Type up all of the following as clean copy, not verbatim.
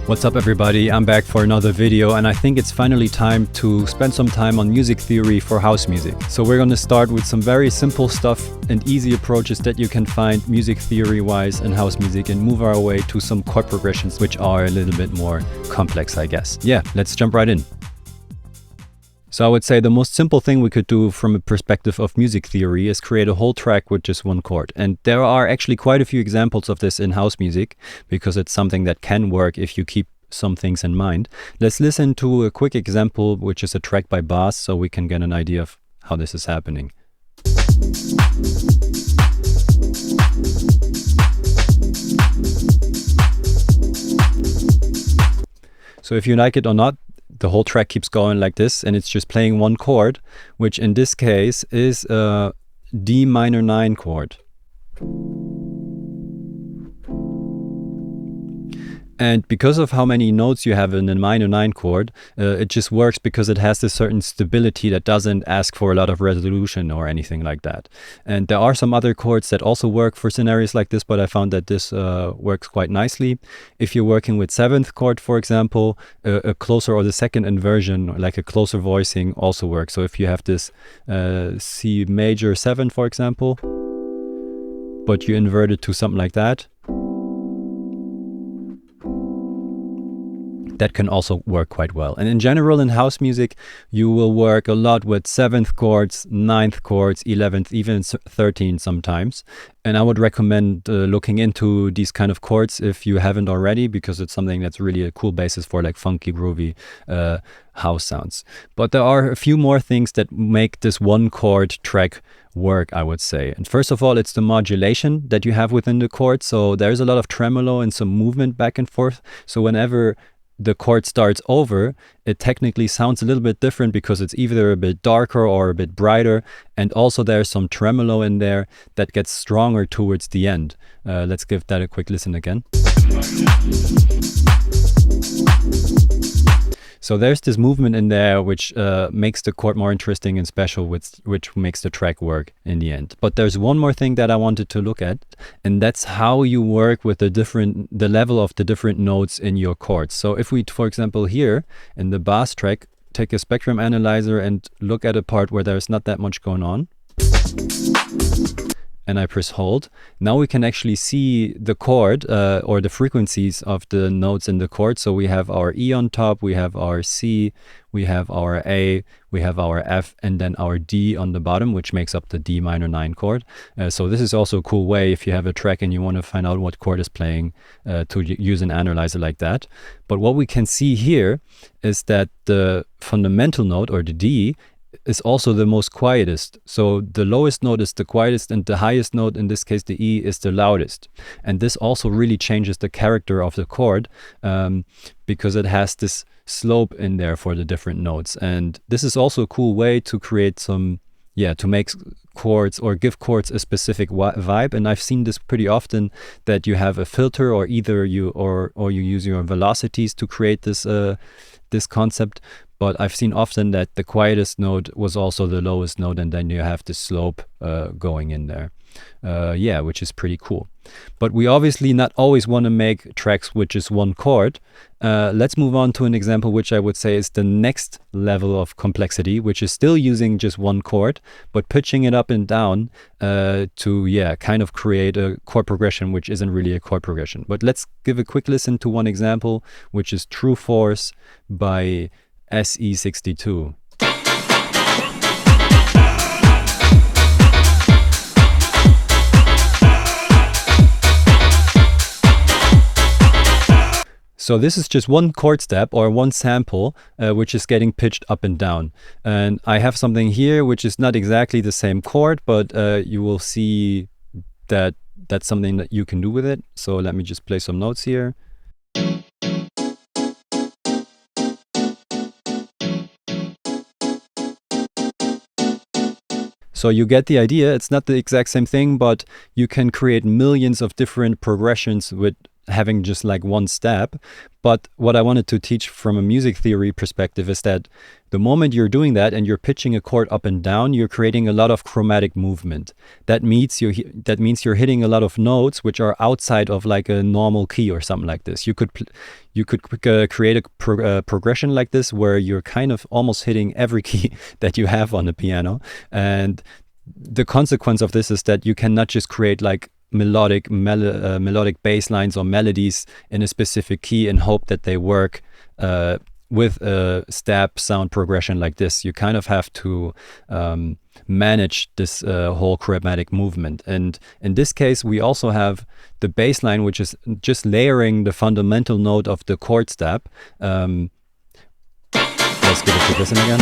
What's up everybody, I'm back for another video and I think it's finally time to spend some time on music theory for house music. So we're going to start with some very simple stuff and easy approaches that you can find music theory wise in house music and move our way to some chord progressions which are a little bit more complex, I guess. Yeah, let's jump right in. So I would say the most simple thing we could do from a perspective of music theory is create a whole track with just one chord. And there are actually quite a few examples of this in house music because it's something that can work if you keep some things in mind. Let's listen to a quick example, which is a track by Bass, so we can get an idea of how this is happening. So if you like it or not, the whole track keeps going like this, and it's just playing one chord, which in this case is a D minor 9 chord. And because of how many notes you have in a minor 9 chord, it just works because it has this certain stability that doesn't ask for a lot of resolution or anything like that. And there are some other chords that also work for scenarios like this, but I found that this works quite nicely. If you're working with 7th chord, for example, a closer or the second inversion, like a closer voicing, also works. So if you have this C major 7, for example, but you invert it to something like that, that can also work quite well. And in general, in house music, you will work a lot with 7th chords, 9th chords, 11th, even 13th sometimes. And I would recommend looking into these kind of chords if you haven't already, because it's something that's really a cool basis for like funky, groovy house sounds. But there are a few more things that make this one chord track work, I would say. And first of all, it's the modulation that you have within the chord. So there's a lot of tremolo and some movement back and forth. So whenever the chord starts over, it technically sounds a little bit different because it's either a bit darker or a bit brighter. And also there's some tremolo in there that gets stronger towards the end. Let's give that a quick listen again. So there's this movement in there which makes the chord more interesting and special, which makes the track work in the end. But there's one more thing that I wanted to look at, and that's how you work with the level of the different notes in your chords. So if we, for example, here in the bass track, take a spectrum analyzer and look at a part where there's not that much going on, and I press hold, now we can actually see the chord or the frequencies of the notes in the chord. So we have our E on top, we have our C, we have our A, we have our F, and then our D on the bottom, which makes up the D minor 9 chord. So this is also a cool way if you have a track and you want to find out what chord is playing to use an analyzer like that. But what we can see here is that the fundamental note, or the D, is also the most quietest. So the lowest note is the quietest and the highest note, in this case the E, is the loudest. And this also really changes the character of the chord because it has this slope in there for the different notes. And this is also a cool way to create some, to make chords or give chords a specific vibe. And I've seen this pretty often, that you have a filter, or either you you use your velocities to create this this concept. But I've seen often that the quietest note was also the lowest note, and then you have the slope going in there. Which is pretty cool. But we obviously not always want to make tracks with just one chord. Let's move on to an example which I would say is the next level of complexity, which is still using just one chord, but pitching it up and down to kind of create a chord progression which isn't really a chord progression. But let's give a quick listen to one example, which is True Force by SE62. So this is just one chord step or one sample which is getting pitched up and down. And I have something here which is not exactly the same chord, but you will see that that's something that you can do with it. So let me just play some notes here. So you get the idea. It's not the exact same thing, but you can create millions of different progressions with having just like one step. But what I wanted to teach from a music theory perspective is that the moment you're doing that and you're pitching a chord up and down, you're creating a lot of chromatic movement. That means you're hitting a lot of notes which are outside of like a normal key or something like this. You could create a progression like this where you're kind of almost hitting every key that you have on the piano. And the consequence of this is that you cannot just create like melodic bass lines or melodies in a specific key and hope that they work with a step sound progression like this. You kind of have to manage this whole chromatic movement. And in this case, we also have the bass line, which is just layering the fundamental note of the chord step. Let's give it a listen again.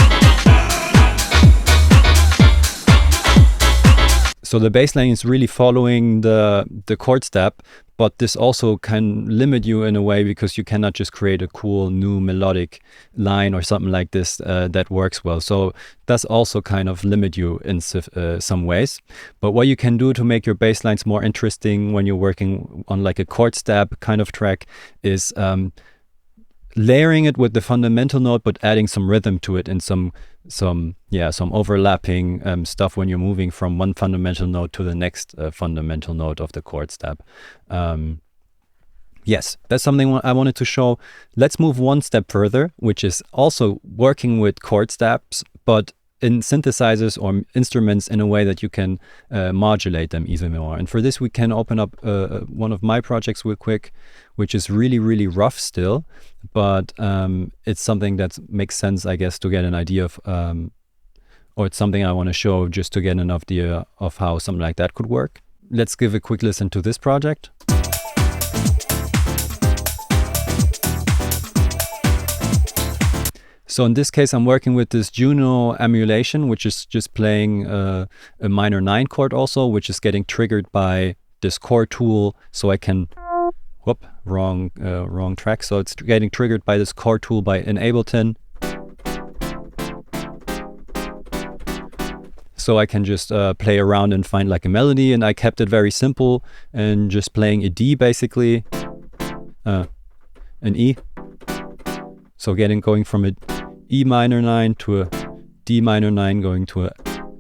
So the bass line is really following the chord step, but this also can limit you in a way because you cannot just create a cool new melodic line or something like this that works well. So that's also kind of limit you in some ways. But what you can do to make your bass lines more interesting when you're working on like a chord step kind of track is layering it with the fundamental note, but adding some rhythm to it and some overlapping stuff when you're moving from one fundamental note to the next fundamental note of the chord step. Yes, that's something I wanted to show. Let's move one step further, which is also working with chord steps, but in synthesizers or instruments in a way that you can modulate them even more. And for this, we can open up one of my projects real quick, which is really, really rough still, but it's something that makes sense, I guess, to get an idea of, or it's something I want to show just to get an idea of how something like that could work. Let's give a quick listen to this project. So in this case, I'm working with this Juno emulation, which is just playing a minor 9 chord also, which is getting triggered by this chord tool. So I can, wrong track. So it's getting triggered by this chord tool by in Ableton. So I can just play around and find like a melody, and I kept it very simple and just playing a D basically, an E. So going from a E minor 9 to a D minor 9, going to a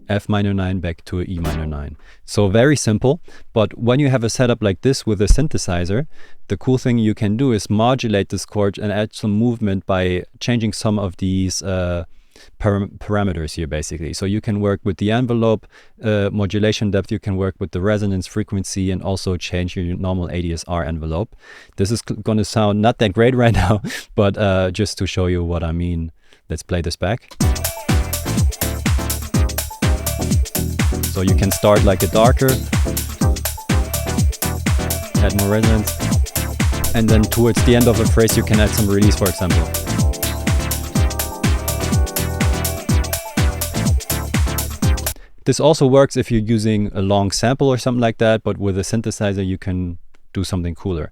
F minor 9, back to a E minor 9. So very simple, but when you have a setup like this with a synthesizer, the cool thing you can do is modulate this chord and add some movement by changing some of these parameters here basically. So you can work with the envelope, modulation depth, you can work with the resonance frequency, and also change your normal ADSR envelope. This is going to sound not that great right now, but just to show you what I mean, let's play this back. So you can start like a darker, add more resonance, and then towards the end of a phrase you can add some release, for example. This also works if you're using a long sample or something like that, but with a synthesizer you can do something cooler.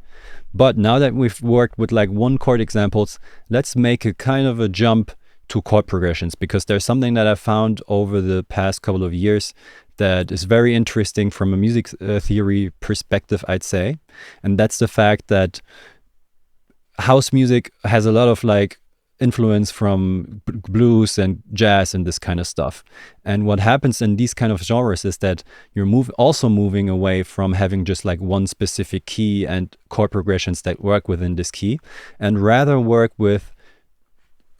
But now that we've worked with like one chord examples, let's make a kind of a jump to chord progressions, because there's something that I found over the past couple of years that is very interesting from a music theory perspective, I'd say. And that's the fact that house music has a lot of like influence from blues and jazz and this kind of stuff. And what happens in these kind of genres is that you're also moving away from having just like one specific key and chord progressions that work within this key, and rather work with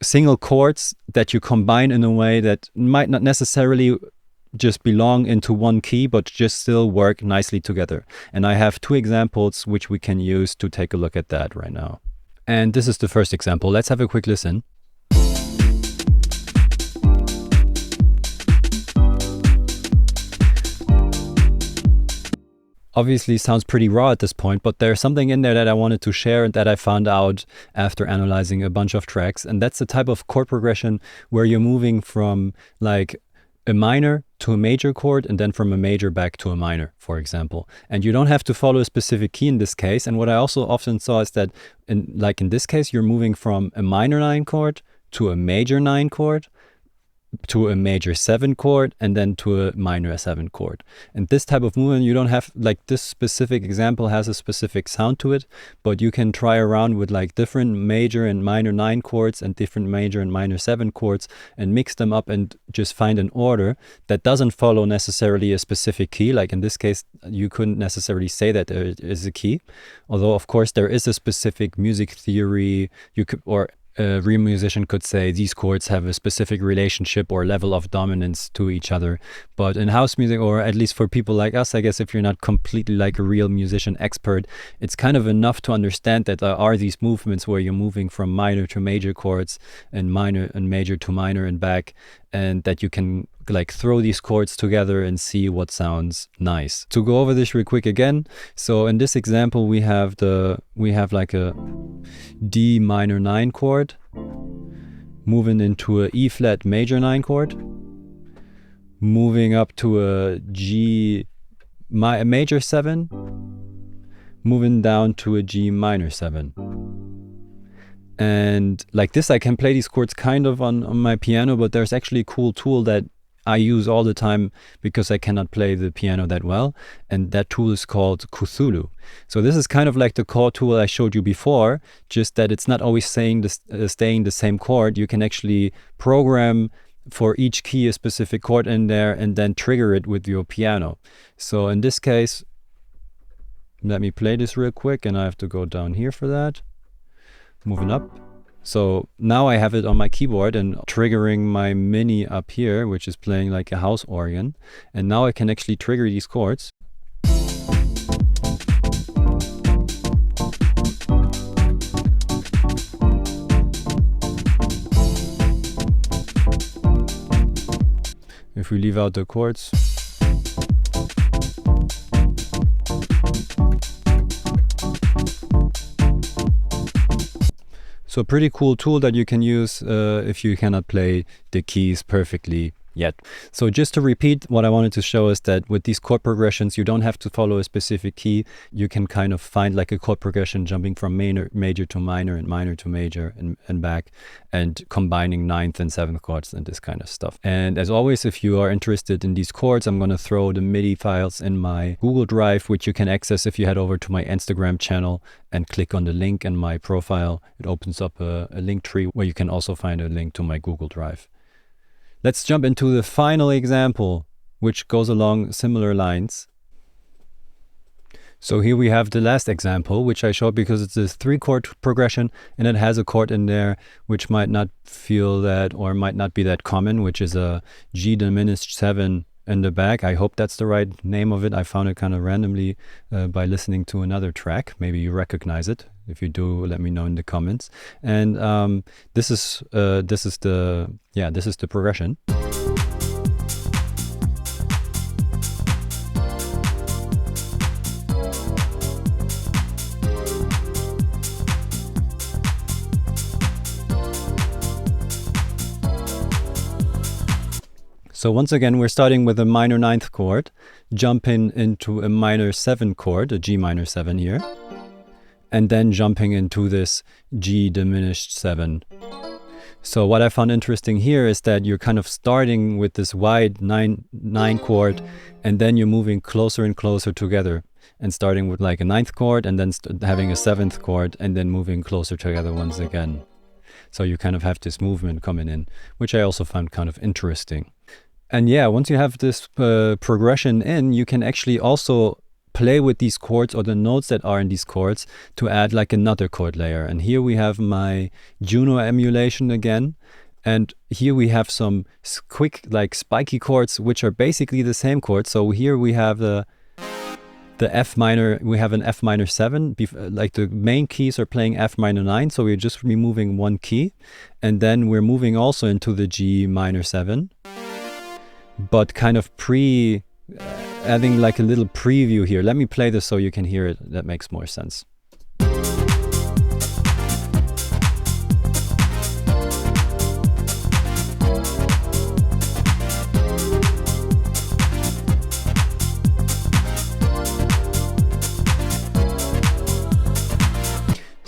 single chords that you combine in a way that might not necessarily just belong into one key, but just still work nicely together. And I have two examples which we can use to take a look at that right now. And this is the first example. Let's have a quick listen. Obviously sounds pretty raw at this point, but there's something in there that I wanted to share and that I found out after analyzing a bunch of tracks. And that's the type of chord progression where you're moving from like a minor to a major chord, and then from a major back to a minor, for example. And you don't have to follow a specific key in this case. And what I also often saw is that in this case, you're moving from a minor 9 chord to a major 9 chord to a major 7 chord and then to a minor 7 chord. And this type of movement, you don't have, like, this specific example has a specific sound to it, but you can try around with like different major and minor 9 chords and different major and minor 7 chords and mix them up and just find an order that doesn't follow necessarily a specific key. Like in this case, you couldn't necessarily say that there is a key, although of course there is a specific music theory you could, or a real musician could say these chords have a specific relationship or level of dominance to each other. But in house music, or at least for people like us, I guess if you're not completely like a real musician expert, it's kind of enough to understand that there are these movements where you're moving from minor to major chords and minor and major to minor and back, and that you can like throw these chords together and see what sounds nice. To go over this real quick again, so in this example we have like a D minor 9 chord moving into a E flat major 9 chord, moving up to a G major 7, moving down to a G minor 7. And like this, I can play these chords kind of on my piano, but there's actually a cool tool that I use all the time because I cannot play the piano that well, and that tool is called Cthulhu. So this is kind of like the chord tool I showed you before, just that it's not always staying the same chord. You can actually program for each key a specific chord in there and then trigger it with your piano. So in this case, let me play this real quick, and I have to go down here for that. Moving up. So now I have it on my keyboard and triggering my mini up here, which is playing like a house organ. And now I can actually trigger these chords. If we leave out the chords. So pretty cool tool that you can use if you cannot play the keys perfectly yet. So just to repeat, what I wanted to show is that with these chord progressions, you don't have to follow a specific key. You can kind of find like a chord progression jumping from major to minor and minor to major and back, and combining 9th and 7th chords and this kind of stuff. And as always, if you are interested in these chords, I'm going to throw the MIDI files in my Google Drive, which you can access if you head over to my Instagram channel and click on the link in my profile. It opens up a link tree where you can also find a link to my Google Drive. Let's jump into the final example, which goes along similar lines. So here we have the last example, which I showed because it's a 3-chord progression and it has a chord in there which might not feel that, or might not be that common, which is a G diminished 7 in the back. I hope that's the right name of it. I found it kind of randomly by listening to another track. Maybe you recognize it. If you do, let me know in the comments. And this is the progression. So once again, we're starting with a minor 9th chord, jumping into a minor 7 chord, a G minor 7 here, and then jumping into this G diminished 7. So what I found interesting here is that you're kind of starting with this wide 9 chord, and then you're moving closer and closer together, and starting with like a 9th chord, and then having a 7th chord, and then moving closer together once again. So you kind of have this movement coming in, which I also found kind of interesting. And yeah, once you have this progression in, you can actually also play with these chords or the notes that are in these chords to add like another chord layer. And here we have my Juno emulation again. And here we have some quick like spiky chords, which are basically the same chords. So here we have the F minor, we have an F minor 7, like the main keys are playing F minor 9. So we're just removing one key. And then we're moving also into the G minor 7. But kind of adding like a little preview here. Let me play this so you can hear it. That makes more sense.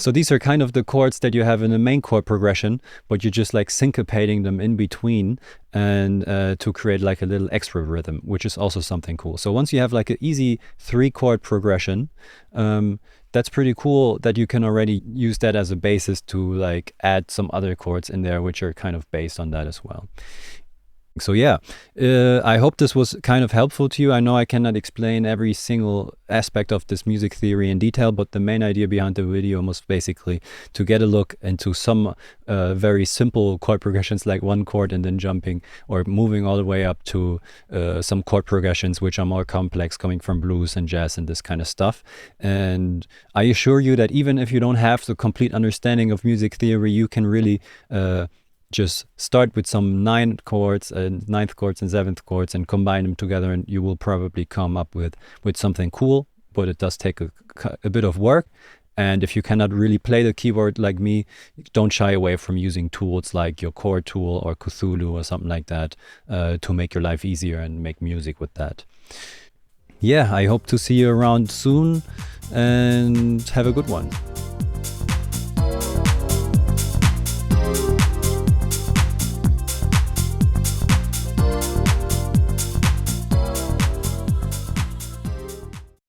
So these are kind of the chords that you have in the main chord progression, but you're just like syncopating them in between and to create like a little extra rhythm, which is also something cool. So once you have like an easy 3-chord progression, that's pretty cool that you can already use that as a basis to like add some other chords in there, which are kind of based on that as well. So yeah, I hope this was kind of helpful to you. I know I cannot explain every single aspect of this music theory in detail, but the main idea behind the video was basically to get a look into some very simple chord progressions, like one chord and then jumping or moving all the way up to some chord progressions which are more complex, coming from blues and jazz and this kind of stuff. And I assure you that even if you don't have the complete understanding of music theory, you can really just start with some 9th chords and 7th chords and combine them together, and you will probably come up with something cool. But it does take a bit of work. And if you cannot really play the keyboard like me, don't shy away from using tools like your chord tool or Cthulhu or something like that to make your life easier and make music with that. Yeah, I hope to see you around soon, and have a good one.